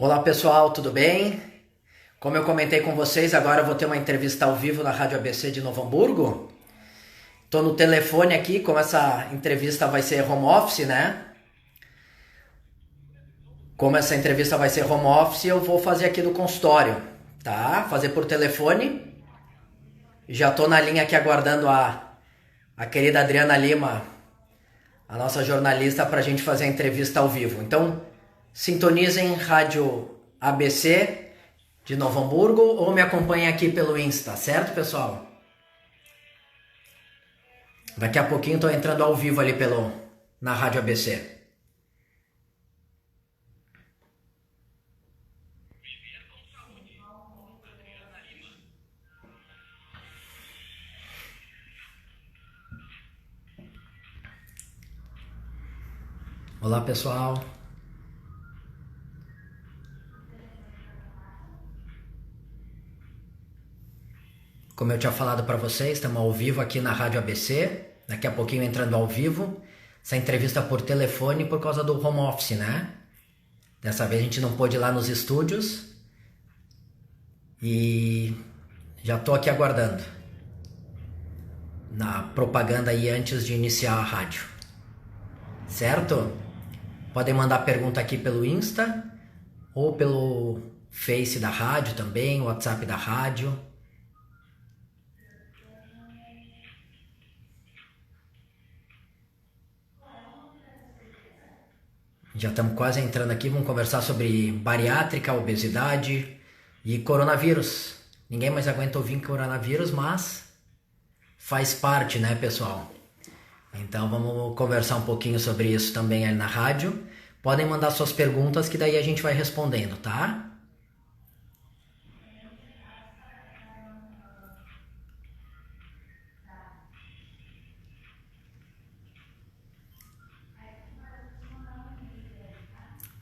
Olá pessoal, tudo bem? Como eu comentei com vocês, agora eu vou ter uma entrevista ao vivo na Rádio ABC de Novo Hamburgo. Tô no telefone aqui, como essa entrevista vai ser home office, né? Como essa entrevista vai ser home office, eu vou fazer aqui do consultório, tá? Fazer por telefone. Já tô na linha aqui aguardando a querida Adriana Lima, a nossa jornalista, pra gente fazer a entrevista ao vivo. Então, sintonizem Rádio ABC de Novo Hamburgo ou me acompanhem aqui pelo Insta, certo, pessoal? Daqui a pouquinho estou entrando ao vivo ali na Rádio ABC. Olá, pessoal. Como eu tinha falado para vocês, estamos ao vivo aqui na Rádio ABC. Daqui a pouquinho entrando ao vivo. Essa entrevista por telefone por causa do home office, né? Dessa vez a gente não pôde ir lá nos estúdios. E já estou aqui aguardando na propaganda aí antes de iniciar a rádio. Certo? Podem mandar pergunta aqui pelo Insta ou pelo Face da rádio também, o WhatsApp da rádio. Já estamos quase entrando aqui, vamos conversar sobre bariátrica, obesidade e coronavírus. Ninguém mais aguenta ouvir coronavírus, mas faz parte, né, pessoal? Então vamos conversar um pouquinho sobre isso também aí na rádio. Podem mandar suas perguntas que daí a gente vai respondendo, tá?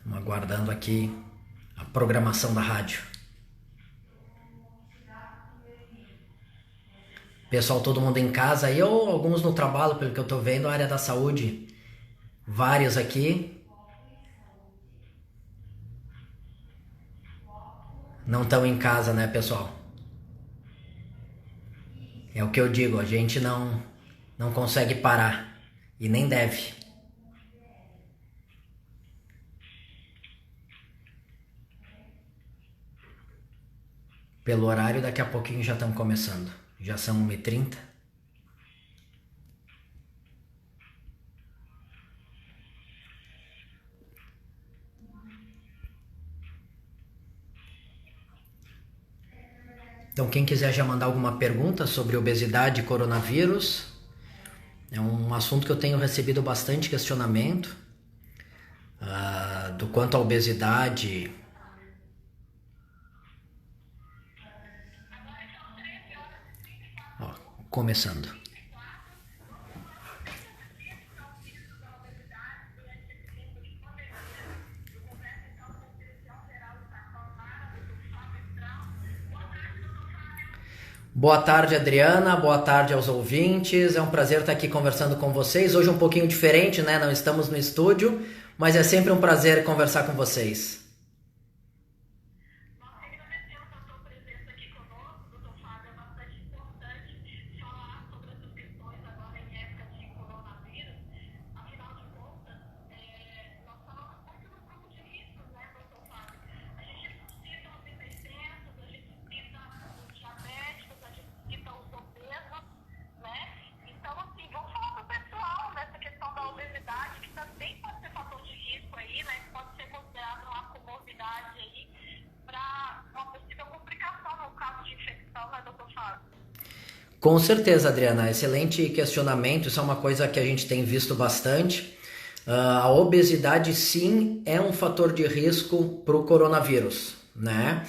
Vamos aguardando aqui a programação da rádio. Pessoal, todo mundo em casa aí ou alguns no trabalho, pelo que eu tô vendo, a área da saúde. Vários aqui. Não estão em casa, né, pessoal? É o que eu digo, a gente não consegue parar. E nem deve. Pelo horário, daqui a pouquinho já estamos começando. Já são 1h30. Então, quem quiser já mandar alguma pergunta sobre obesidade e coronavírus, é um assunto que eu tenho recebido bastante questionamento do quanto a obesidade... Ó, começando. Boa tarde, Adriana. Boa tarde aos ouvintes. É um prazer estar aqui conversando com vocês. Hoje um pouquinho diferente, né? Não estamos no estúdio, mas é sempre um prazer conversar com vocês. Com certeza, Adriana, excelente questionamento, isso é uma coisa que a gente tem visto bastante. A obesidade sim é um fator de risco para o coronavírus, né?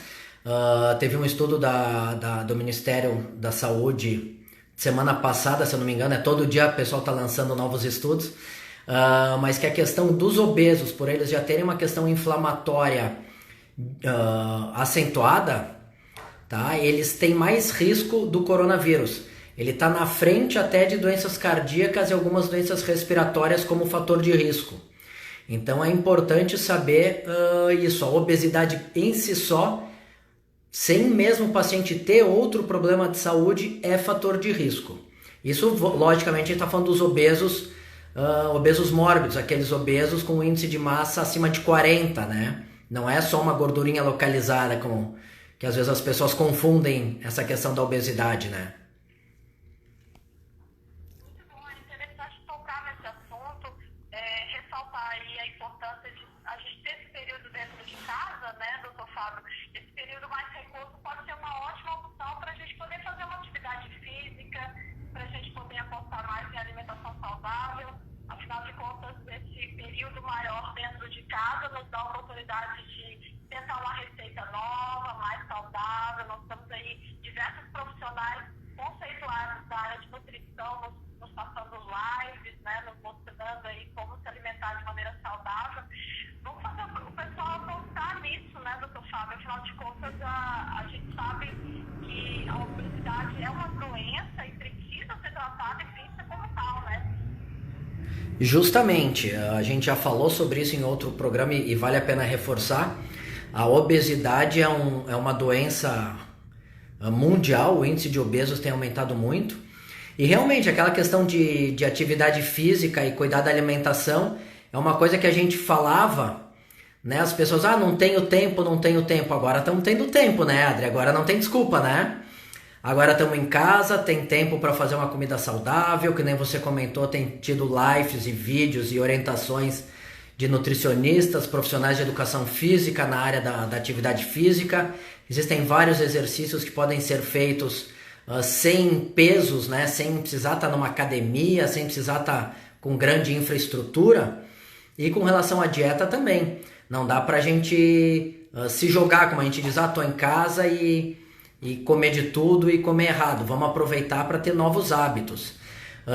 Teve um estudo do Ministério da Saúde semana passada, se eu não me engano, todo dia o pessoal está lançando novos estudos, mas que a questão dos obesos, por eles já terem uma questão inflamatória acentuada, tá? Eles têm mais risco do coronavírus. Ele está na frente até de doenças cardíacas e algumas doenças respiratórias como fator de risco. Então é importante saber isso, a obesidade em si só, sem mesmo o paciente ter outro problema de saúde, é fator de risco. Isso, logicamente, a gente está falando dos obesos mórbidos, aqueles obesos com índice de massa acima de 40, né? Não é só uma gordurinha localizada, como que às vezes as pessoas confundem essa questão da obesidade, né? Muito bom, é interessante tocar nesse assunto, ressaltar aí a importância de a gente ter esse período dentro de casa, né, doutor Fábio? Esse período mais recurso pode ser uma ótima opção para a gente poder fazer uma atividade física, para a gente poder apostar mais em alimentação saudável. Afinal de contas, esse período maior dentro de casa nos dá a oportunidade de tentar uma receita nova, mais saudável. Nós temos aí diversos profissionais conceituados da área de nutrição nos passando lives, né, nos mostrando aí como se alimentar de maneira saudável. Vamos fazer o pessoal apostar nisso, né, doutor Fábio? Afinal de contas, a gente sabe que a obesidade é uma doença e precisa ser tratada e vista como tal, né? Justamente, a gente já falou sobre isso em outro programa e vale a pena reforçar. A obesidade é uma doença mundial, o índice de obesos tem aumentado muito. E realmente aquela questão de atividade física e cuidar da alimentação é uma coisa que a gente falava, né? As pessoas, não tenho tempo, não tenho tempo. Agora estamos tendo tempo, né, Adri? Agora não tem desculpa, né? Agora estamos em casa, tem tempo para fazer uma comida saudável, que nem você comentou, tem tido lives e vídeos e orientações de nutricionistas, profissionais de educação física na área da atividade física. Existem vários exercícios que podem ser feitos sem pesos, né? Sem precisar estar numa academia, sem precisar estar com grande infraestrutura. E com relação à dieta também. Não dá pra gente se jogar, como a gente diz, tô em casa e comer de tudo e comer errado. Vamos aproveitar para ter novos hábitos.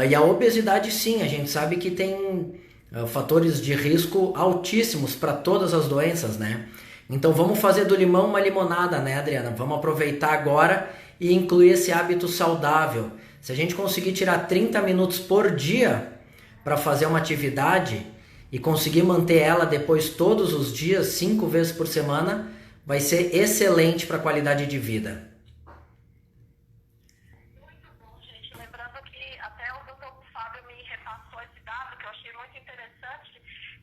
E a obesidade, sim, a gente sabe que tem fatores de risco altíssimos para todas as doenças, né? Então vamos fazer do limão uma limonada, né, Adriana? Vamos aproveitar agora e incluir esse hábito saudável. Se a gente conseguir tirar 30 minutos por dia para fazer uma atividade e conseguir manter ela depois todos os dias, 5 vezes por semana, vai ser excelente para a qualidade de vida. Muito bom, gente. Lembrando que até o doutor Fábio me repassou esse dado, que eu achei muito interessante,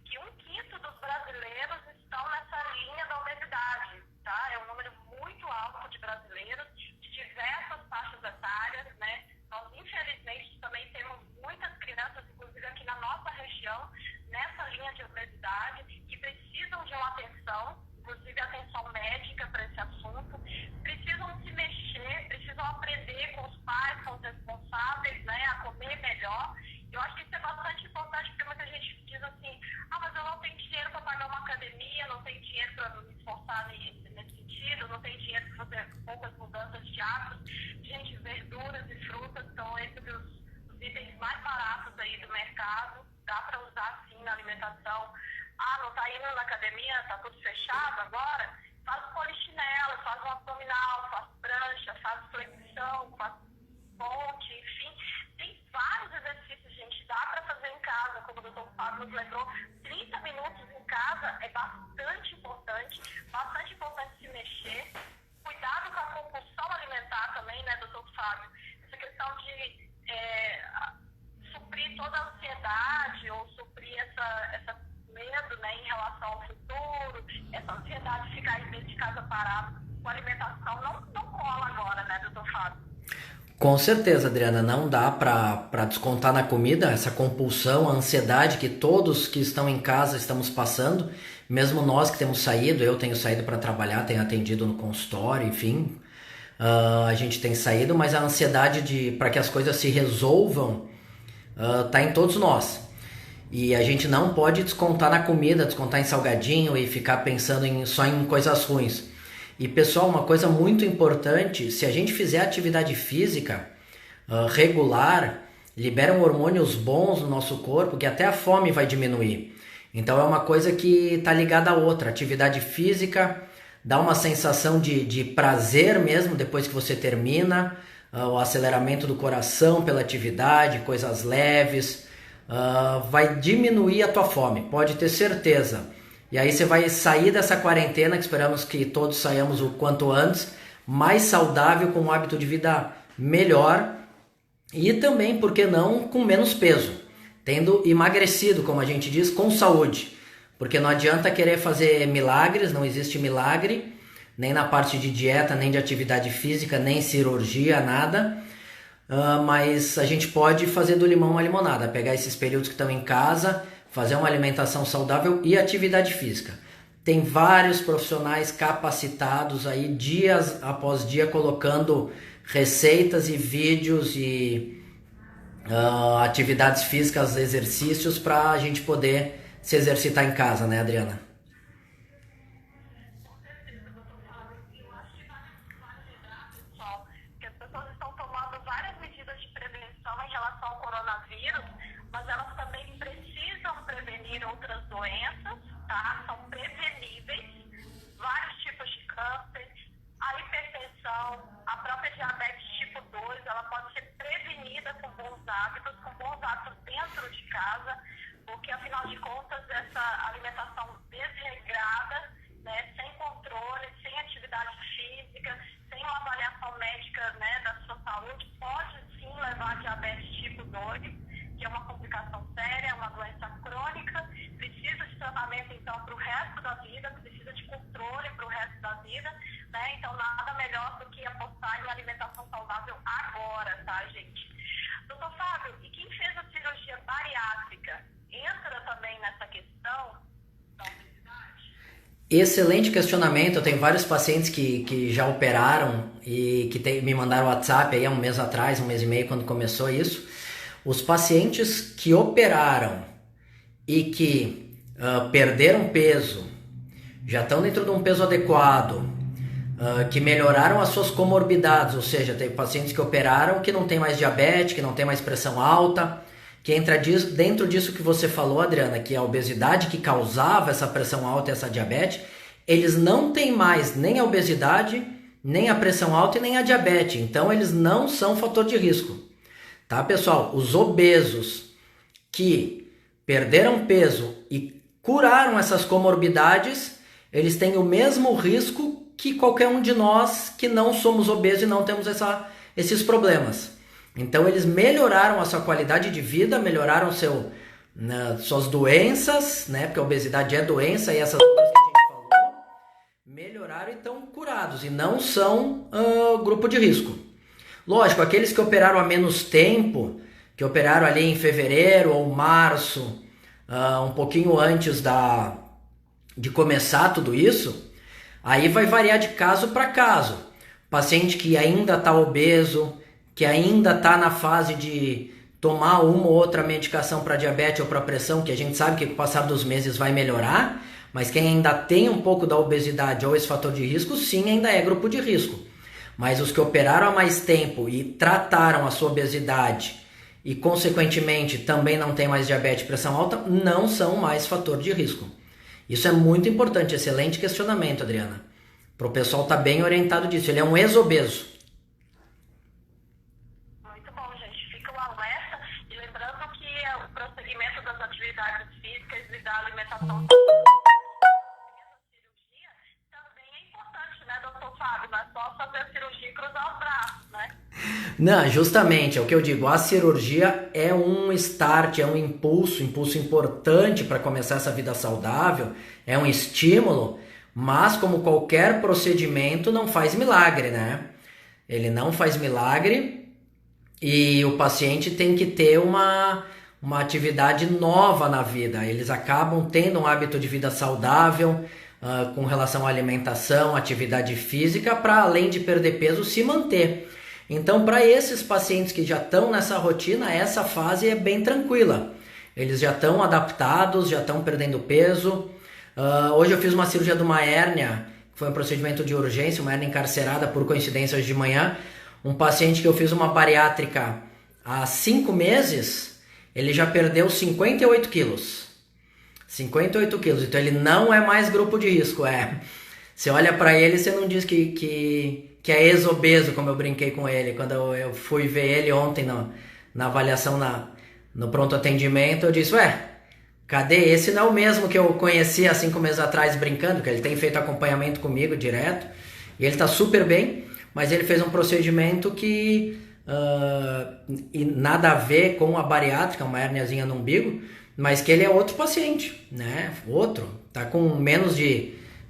que 1/5 dos brasileiros estão nessa linha da obesidade, tá? É um número muito alto de brasileiros, de diversas faixas etárias, né? Nós, infelizmente, também temos muitas crianças, inclusive aqui na nossa região, nessa linha de obesidade, que precisam de uma atenção, inclusive atenção médica para esse assunto, precisam se mexer, precisam aprender com os pais, com os responsáveis, né, a comer melhor. Eu acho que isso é bastante importante, porque muita gente diz assim, mas eu não tenho dinheiro para pagar uma academia, não tenho dinheiro para me esforçar nesse sentido, não tenho dinheiro para fazer poucas mudanças de hábitos. Gente, verduras e frutas são esses os itens mais baratos aí do mercado, dá para usar sim na alimentação. Não está indo na academia, está tudo fechado agora? Faz polichinelo, faz um abdominal, faz prancha, faz flexão, faz ponte, enfim. Tem vários exercícios, gente, dá para fazer em casa, como o doutor Fábio nos lembrou. 30 minutos em casa é bastante importante se mexer. Cuidado com a compulsão alimentar também, né, doutor Fábio? Essa questão de suprir toda a ansiedade ou suprir essa medo, né, em relação ao futuro, essa ansiedade de ficar dentro de casa parado com alimentação não cola agora, né, doutor Fábio? Com certeza, Adriana, não dá para descontar na comida essa compulsão, a ansiedade que todos que estão em casa estamos passando, mesmo nós que temos saído, eu tenho saído para trabalhar, tenho atendido no consultório, enfim, a gente tem saído, mas a ansiedade para que as coisas se resolvam tá em todos nós. E a gente não pode descontar na comida, descontar em salgadinho e ficar pensando só em coisas ruins. E pessoal, uma coisa muito importante, se a gente fizer atividade física regular, liberam hormônios bons no nosso corpo, que até a fome vai diminuir. Então é uma coisa que está ligada à outra. Atividade física dá uma sensação de prazer mesmo depois que você termina, o aceleramento do coração pela atividade, coisas leves. vai diminuir a tua fome, pode ter certeza. E aí você vai sair dessa quarentena, que esperamos que todos saiamos o quanto antes, mais saudável, com um hábito de vida melhor e também, por que não, com menos peso, tendo emagrecido, como a gente diz, com saúde. Porque não adianta querer fazer milagres, não existe milagre, nem na parte de dieta, nem de atividade física, nem cirurgia, nada. Mas a gente pode fazer do limão uma limonada, pegar esses períodos que estão em casa, fazer uma alimentação saudável e atividade física. Tem vários profissionais capacitados aí, dias após dia, colocando receitas e vídeos e atividades físicas, exercícios, para a gente poder se exercitar em casa, né, Adriana? Que as pessoas estão tomando várias medidas de prevenção em relação ao coronavírus, mas elas também precisam prevenir outras doenças, tá? São preveníveis, vários tipos de câncer, a hipertensão, a própria diabetes tipo 2, ela pode ser prevenida com bons hábitos dentro de casa, porque afinal de contas essa alimentação desregrada, né, sem controle, sem atividade física, sem uma avaliação médica, né, da sua saúde, pode sim levar a diabetes tipo 2, que é uma complicação séria, é uma doença crônica, precisa de tratamento então para o resto da vida, precisa de controle para o resto da vida, né? Então nada melhor do que apostar em alimentação saudável agora, tá, gente? Doutor Fábio, e quem fez a cirurgia bariátrica entra também nessa questão da obesidade? Excelente questionamento. Eu tenho vários pacientes que já operaram e que me mandaram WhatsApp aí há um mês atrás, um mês e meio, quando começou isso. Os pacientes que operaram e que perderam peso, já estão dentro de um peso adequado, que melhoraram as suas comorbidades, ou seja, tem pacientes que operaram que não tem mais diabetes, que não tem mais pressão alta, que entra dentro disso que você falou, Adriana, que a obesidade que causava essa pressão alta e essa diabetes, eles não têm mais nem a obesidade, nem a pressão alta e nem a diabetes, então eles não são fator de risco, tá, pessoal? Os obesos que perderam peso e curaram essas comorbidades, eles têm o mesmo risco que qualquer um de nós que não somos obesos e não temos esses problemas. Então eles melhoraram a sua qualidade de vida, melhoraram suas doenças, né? Porque a obesidade é doença e essas coisas que a gente falou, melhoraram e estão curados e não são grupo de risco. Lógico, aqueles que operaram há menos tempo, que operaram ali em fevereiro ou março, um pouquinho antes de começar tudo isso, aí vai variar de caso para caso. Paciente que ainda está obeso, que ainda está na fase de tomar uma ou outra medicação para diabetes ou para pressão, que a gente sabe que com o passar dos meses vai melhorar, mas quem ainda tem um pouco da obesidade ou esse fator de risco, sim, ainda é grupo de risco. Mas os que operaram há mais tempo e trataram a sua obesidade e, consequentemente, também não tem mais diabetes e pressão alta, não são mais fator de risco. Isso é muito importante, excelente questionamento, Adriana. Para o pessoal estar bem orientado disso. Ele é um ex-obeso. Muito bom, gente. Fica o alerta. E lembrando que o prosseguimento das atividades físicas e da alimentação cirurgia também é importante, né, doutor Fábio? Não é só fazer a cirurgia e cruzar os braços, né? Não, justamente, é o que eu digo, a cirurgia é um start, é um impulso importante para começar essa vida saudável, é um estímulo, mas como qualquer procedimento não faz milagre, né? Ele não faz milagre e o paciente tem que ter uma atividade nova na vida. Eles acabam tendo um hábito de vida saudável com relação à alimentação, atividade física, para além de perder peso, se manter. Então, para esses pacientes que já estão nessa rotina, essa fase é bem tranquila. Eles já estão adaptados, já estão perdendo peso. Hoje eu fiz uma cirurgia de uma hérnia, que foi um procedimento de urgência, uma hérnia encarcerada, por coincidência, hoje de manhã. Um paciente que eu fiz uma bariátrica há 5 meses, ele já perdeu 58 quilos. 58 quilos, então ele não é mais grupo de risco. Você olha para ele, você não diz que é ex-obeso, como eu brinquei com ele quando eu fui ver ele ontem na avaliação no pronto atendimento, eu disse, ué, cadê? Esse não é o mesmo que eu conheci há 5 meses atrás brincando, que ele tem feito acompanhamento comigo direto, e ele tá super bem, mas ele fez um procedimento que e nada a ver com a bariátrica, uma hérniazinha no umbigo, mas que ele é outro paciente, né? Outro, tá com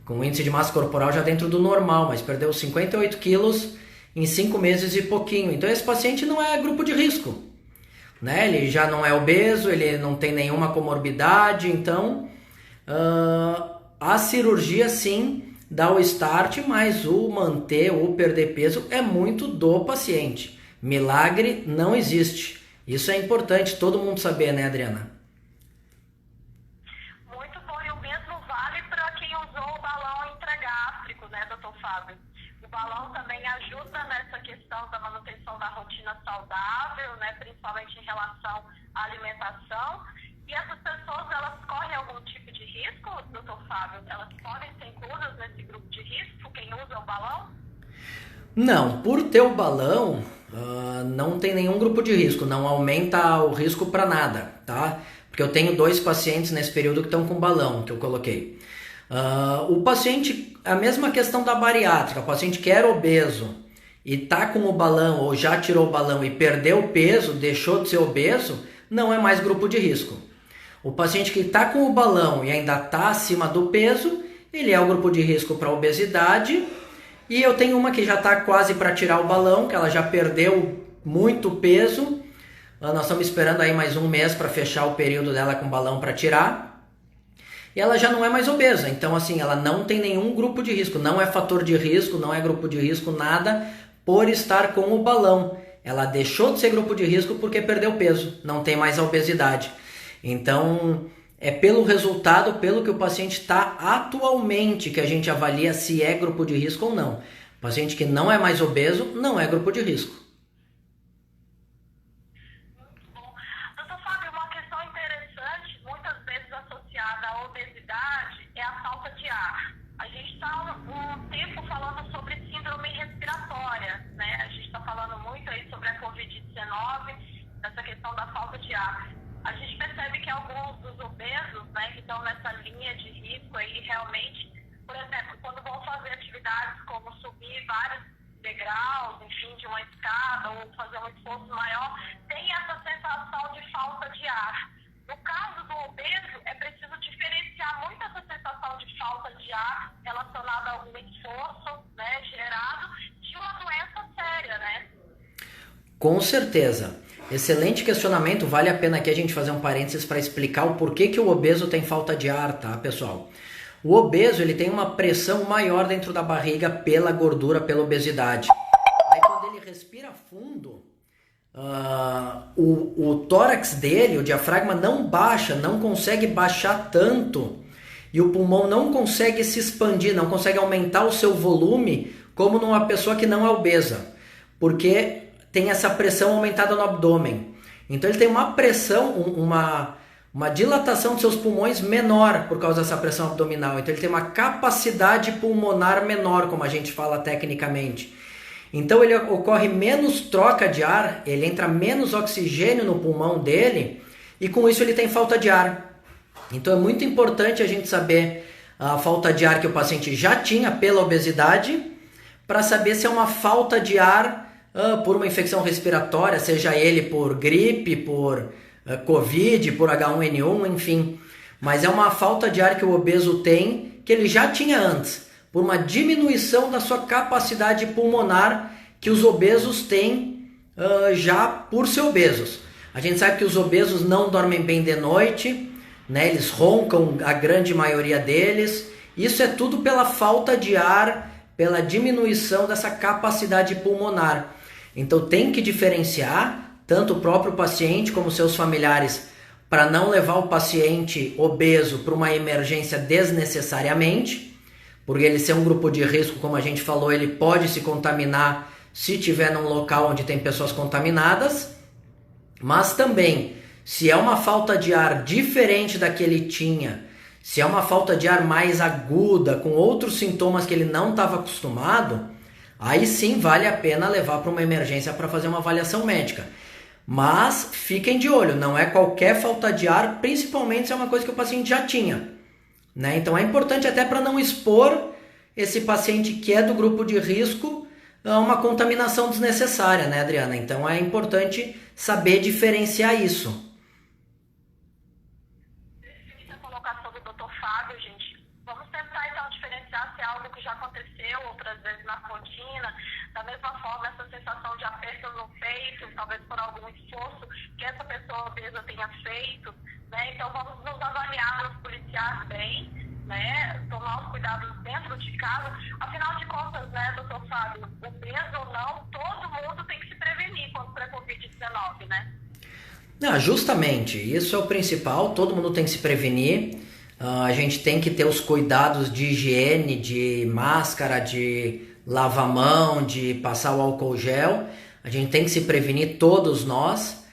com índice de massa corporal já dentro do normal, mas perdeu 58 quilos em 5 meses e pouquinho. Então esse paciente não é grupo de risco, né? Ele já não é obeso, ele não tem nenhuma comorbidade, então a cirurgia sim dá o start, mas o manter ou perder peso é muito do paciente. Milagre não existe. Isso é importante todo mundo saber, né, Adriana? Muito bom, e o mesmo vale para quem usou o balão intragástrico, né, doutor Fábio? O balão também ajuda nessa questão da manutenção da rotina saudável, né, principalmente em relação à alimentação. E essas pessoas, elas correm algum tipo de risco, doutor Fábio? Elas podem ser inclusas nesse grupo de risco, quem usa o balão? Não, por ter o balão, não tem nenhum grupo de risco, não aumenta o risco para nada, tá? Porque eu tenho 2 pacientes nesse período que estão com balão, que eu coloquei. O paciente, a mesma questão da bariátrica, o paciente que era obeso e tá com o balão ou já tirou o balão e perdeu o peso, deixou de ser obeso, não é mais grupo de risco. O paciente que está com o balão e ainda está acima do peso, ele é o grupo de risco para obesidade. E eu tenho uma que já está quase para tirar o balão, que ela já perdeu muito peso. Nós estamos esperando aí mais 1 mês para fechar o período dela com balão para tirar. E ela já não é mais obesa, então assim, ela não tem nenhum grupo de risco, não é fator de risco, não é grupo de risco, nada, por estar com o balão. Ela deixou de ser grupo de risco porque perdeu peso, não tem mais a obesidade. Então, é pelo resultado, pelo que o paciente está atualmente, que a gente avalia se é grupo de risco ou não. O paciente que não é mais obeso, não é grupo de risco. Muito bom. Doutor Fábio, uma questão interessante, muitas vezes associada à obesidade, é a falta de ar. A gente está um tempo falando sobre síndrome respiratória, né? A gente está falando muito aí sobre a Covid-19, essa questão da falta de ar. A gente percebe que alguns dos obesos, né, que estão nessa linha de risco aí, realmente, por exemplo, quando vão fazer atividades como subir vários degraus, enfim, de uma escada, ou fazer um esforço maior, tem essa sensação de falta de ar. No caso do obeso, é preciso diferenciar muito essa sensação de falta de ar relacionada a algum esforço, né, gerado, de uma doença séria, né? Com certeza. Excelente questionamento, vale a pena aqui a gente fazer um parênteses para explicar o porquê que o obeso tem falta de ar, tá, pessoal? O obeso, ele tem uma pressão maior dentro da barriga pela gordura, pela obesidade. Aí quando ele respira fundo, o tórax dele, o diafragma não baixa, não consegue baixar tanto e o pulmão não consegue se expandir, não consegue aumentar o seu volume como numa pessoa que não é obesa, porque tem essa pressão aumentada no abdômen. Então ele tem uma pressão, uma dilatação dos seus pulmões menor por causa dessa pressão abdominal. Então ele tem uma capacidade pulmonar menor, como a gente fala tecnicamente. Então ele ocorre menos troca de ar, ele entra menos oxigênio no pulmão dele e com isso ele tem falta de ar. Então é muito importante a gente saber a falta de ar que o paciente já tinha pela obesidade para saber se é uma falta de ar por uma infecção respiratória, seja ele por gripe, por Covid, por H1N1, enfim. Mas é uma falta de ar que o obeso tem, que ele já tinha antes, por uma diminuição da sua capacidade pulmonar que os obesos têm já por ser obesos. A gente sabe que os obesos não dormem bem de noite, né? Eles roncam, a grande maioria deles. Isso é tudo pela falta de ar, pela diminuição dessa capacidade pulmonar. Então tem que diferenciar tanto o próprio paciente como seus familiares para não levar o paciente obeso para uma emergência desnecessariamente, porque ele ser um grupo de risco, como a gente falou, ele pode se contaminar se estiver num local onde tem pessoas contaminadas, mas também, se é uma falta de ar diferente da que ele tinha, se é uma falta de ar mais aguda, com outros sintomas que ele não estava acostumado, aí sim vale a pena levar para uma emergência para fazer uma avaliação médica. Mas fiquem de olho, não é qualquer falta de ar, principalmente se é uma coisa que o paciente já tinha, né? Então é importante até para não expor esse paciente que é do grupo de risco a uma contaminação desnecessária, né, Adriana? Então é importante saber diferenciar isso. Perfeita colocação do Dr. Fábio, gente. Vamos tentar então diferenciar se é algo que já aconteceu outras vezes na rotina, da mesma forma essa sensação de aperto no peito, talvez por algum esforço que essa pessoa obesa tenha feito, né? Então vamos nos avaliar, nos policiar bem, né? Tomar os cuidados dentro de casa. Afinal de contas, né, doutor Fábio, obeso ou não, todo mundo tem que se prevenir contra a Covid-19, né? Não, justamente, isso é o principal, todo mundo tem que se prevenir. A gente tem que ter os cuidados de higiene, de máscara, de lavar a mão, de passar o álcool gel. A gente tem que se prevenir, todos nós.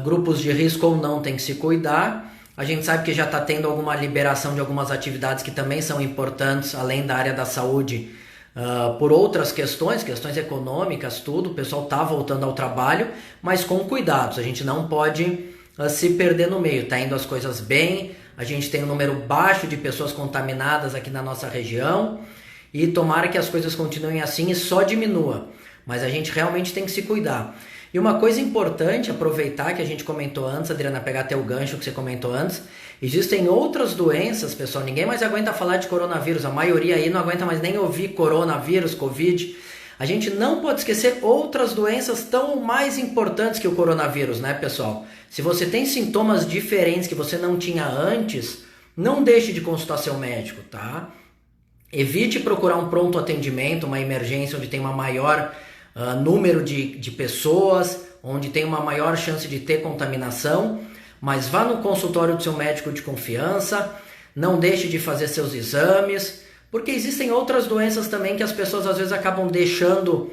Grupos de risco ou não tem que se cuidar. A gente sabe que já está tendo alguma liberação de algumas atividades que também são importantes, além da área da saúde, por outras questões econômicas, tudo. O pessoal está voltando ao trabalho, mas com cuidados. A gente não pode se perder no meio. Está indo as coisas bem, a gente tem um número baixo de pessoas contaminadas aqui na nossa região e tomara que as coisas continuem assim e só diminua. Mas a gente realmente tem que se cuidar. E uma coisa importante, aproveitar que a gente comentou antes, Adriana, pegar até o gancho que você comentou antes, existem outras doenças, pessoal, ninguém mais aguenta falar de coronavírus, a maioria aí não aguenta mais nem ouvir coronavírus, Covid. A gente não pode esquecer outras doenças tão mais importantes que o coronavírus, né, pessoal? Se você tem sintomas diferentes que você não tinha antes, não deixe de consultar seu médico, tá? Evite procurar um pronto atendimento, uma emergência onde tem uma maior número de pessoas, onde tem uma maior chance de ter contaminação, mas vá no consultório do seu médico de confiança, não deixe de fazer seus exames, porque existem outras doenças também que as pessoas às vezes acabam deixando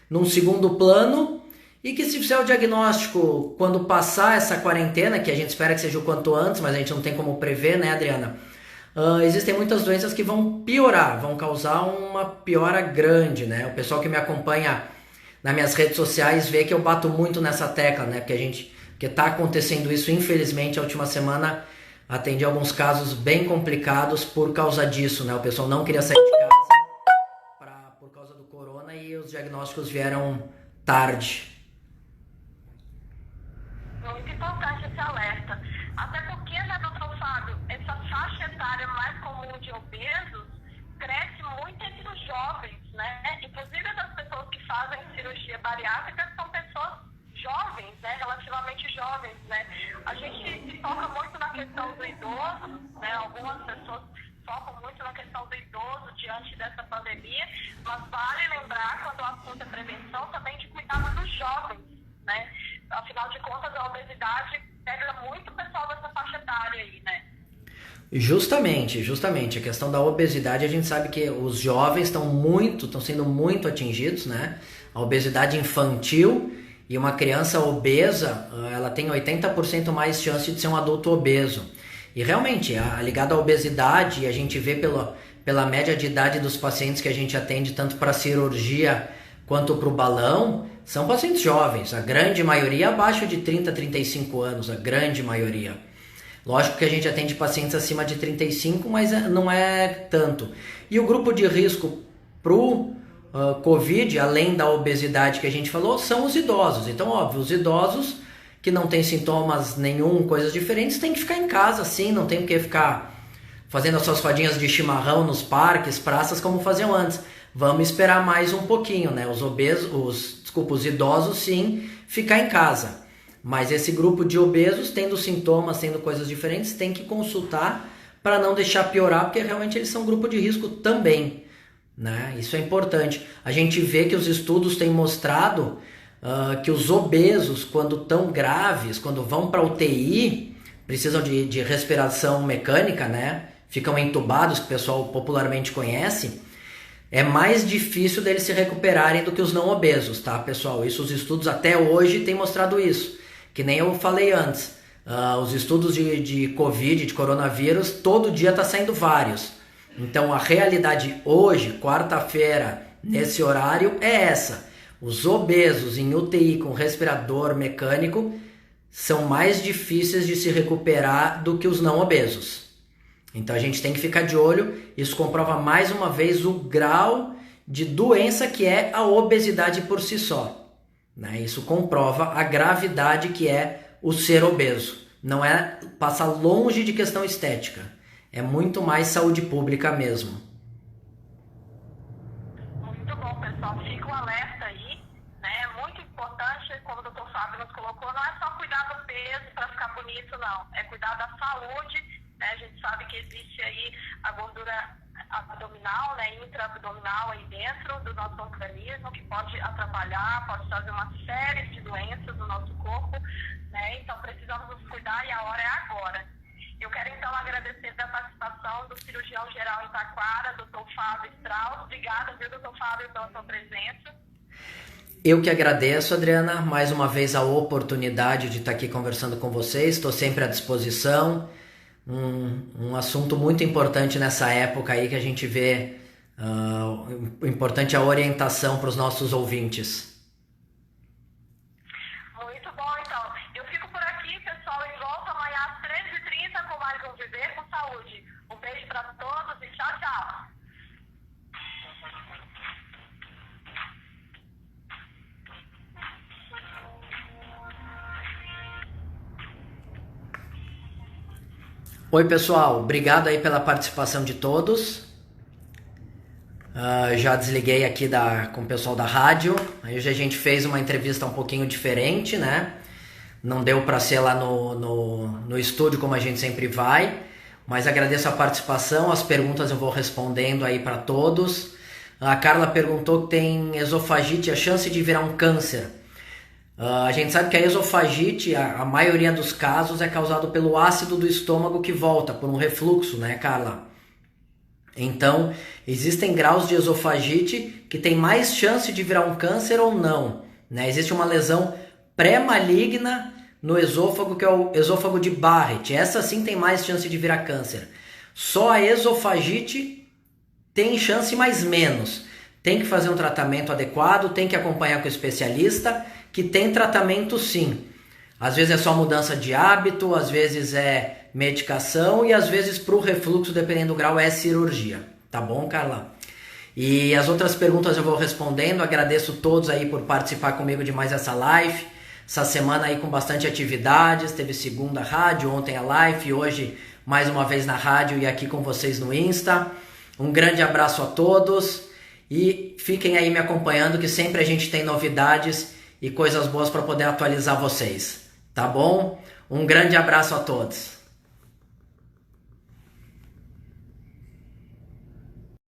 num segundo plano e que, se fizer o diagnóstico quando passar essa quarentena, que a gente espera que seja o quanto antes, mas a gente não tem como prever, né, Adriana? Existem muitas doenças que vão piorar, vão causar uma piora grande, né? O pessoal que me acompanha nas minhas redes sociais vê que eu bato muito nessa tecla, né? Porque tá acontecendo isso, infelizmente, a última semana atendi alguns casos bem complicados por causa disso, né? O pessoal não queria sair de casa por causa do corona e os diagnósticos vieram tarde. Muito importante esse alerta. Até porque, né, doutor Fábio, essa faixa etária mais comum de obesos cresce muito entre os jovens, né? Inclusive das pessoas que fazem cirurgia bariátrica são pessoas jovens, né? Relativamente jovens, né? A gente se foca muito na questão do idoso, né? Algumas pessoas focam muito na questão do idoso diante dessa pandemia, mas vale lembrar, quando o assunto é prevenção, também de cuidado dos jovens, né? Afinal de contas, a obesidade pega muito o pessoal dessa faixa etária aí, né? Justamente. A questão da obesidade, a gente sabe que os jovens estão sendo muito atingidos, né? A obesidade infantil, e uma criança obesa, ela tem 80% mais chance de ser um adulto obeso. E realmente, ligado à obesidade, a gente vê pela média de idade dos pacientes que a gente atende, tanto para cirurgia quanto para o balão, são pacientes jovens, a grande maioria abaixo de 30, 35 anos, a grande maioria. Lógico que a gente atende pacientes acima de 35, mas não é tanto. E o grupo de risco para o Covid, além da obesidade que a gente falou, são os idosos. Então, óbvio, os idosos que não têm sintomas nenhum, coisas diferentes, têm que ficar em casa, sim, não tem que ficar fazendo as suas rodinhas de chimarrão nos parques, praças, como faziam antes. Vamos esperar mais um pouquinho, né? Os idosos, sim, ficar em casa. Mas esse grupo de obesos, tendo sintomas, tendo coisas diferentes, tem que consultar para não deixar piorar, porque realmente eles são grupo de risco também, né? Isso é importante. A gente vê que os estudos têm mostrado que os obesos, quando estão graves, quando vão para UTI, precisam de respiração mecânica, né? Ficam entubados, que o pessoal popularmente conhece. É mais difícil deles se recuperarem do que os não obesos, tá, pessoal? Isso, os estudos até hoje têm mostrado isso. Que nem eu falei antes, os estudos de Covid, de coronavírus, todo dia tá saindo vários. Então a realidade hoje, quarta-feira, nesse horário, é essa. Os obesos em UTI com respirador mecânico são mais difíceis de se recuperar do que os não obesos. Então a gente tem que ficar de olho. Isso comprova mais uma vez o grau de doença que é a obesidade por si só, né? Isso comprova a gravidade que é o ser obeso. Não é passar longe de questão estética, é muito mais saúde pública mesmo. Muito bom, pessoal. Fica o alerta aí, né? É muito importante, como o Dr. Fábio nos colocou, não é só cuidar do peso para ficar bonito, não. É cuidar da saúde, né? A gente sabe que existe aí a gordura abdominal, né, intraabdominal aí dentro do nosso organismo, que pode atrapalhar, pode trazer uma série de doenças no nosso corpo, né? Então precisamos nos cuidar e a hora é agora. Eu quero então agradecer a participação do cirurgião geral em Taquara, Dr. Fábio Strauss. Obrigada, viu, Dr. Fábio, pela sua presença. Eu que agradeço, Adriana, mais uma vez a oportunidade de estar aqui conversando com vocês. Estou sempre à disposição. Um assunto muito importante nessa época aí que a gente vê importante a orientação para os nossos ouvintes. Muito bom, então. Eu fico por aqui, pessoal, e volto amanhã às 13h30 com mais um Viver com Saúde. Um beijo para todos e tchau, tchau. Oi, pessoal, obrigado aí pela participação de todos. Já desliguei aqui com o pessoal da rádio. Aí hoje a gente fez uma entrevista um pouquinho diferente, né? Não deu para ser lá no estúdio como a gente sempre vai, mas agradeço a participação, as perguntas eu vou respondendo aí para todos. A Carla perguntou que tem esofagite, a chance de virar um câncer. A gente sabe que a esofagite, a maioria dos casos, é causado pelo ácido do estômago que volta, por um refluxo, né, Carla? Então, existem graus de esofagite que tem mais chance de virar um câncer ou não, né? Existe uma lesão pré-maligna no esôfago, que é o esôfago de Barrett. Essa sim tem mais chance de virar câncer. Só a esofagite tem chance, mas menos. Tem que fazer um tratamento adequado, tem que acompanhar com o especialista, que tem tratamento sim. Às vezes é só mudança de hábito, às vezes é medicação e às vezes para o refluxo, dependendo do grau, é cirurgia. Tá bom, Carla? E as outras perguntas eu vou respondendo. Agradeço todos aí por participar comigo de mais essa live. Essa semana aí com bastante atividades. Teve segunda rádio, ontem a live, hoje mais uma vez na rádio e aqui com vocês no Insta. Um grande abraço a todos e fiquem aí me acompanhando que sempre a gente tem novidades e coisas boas para poder atualizar vocês. Tá bom? Um grande abraço a todos.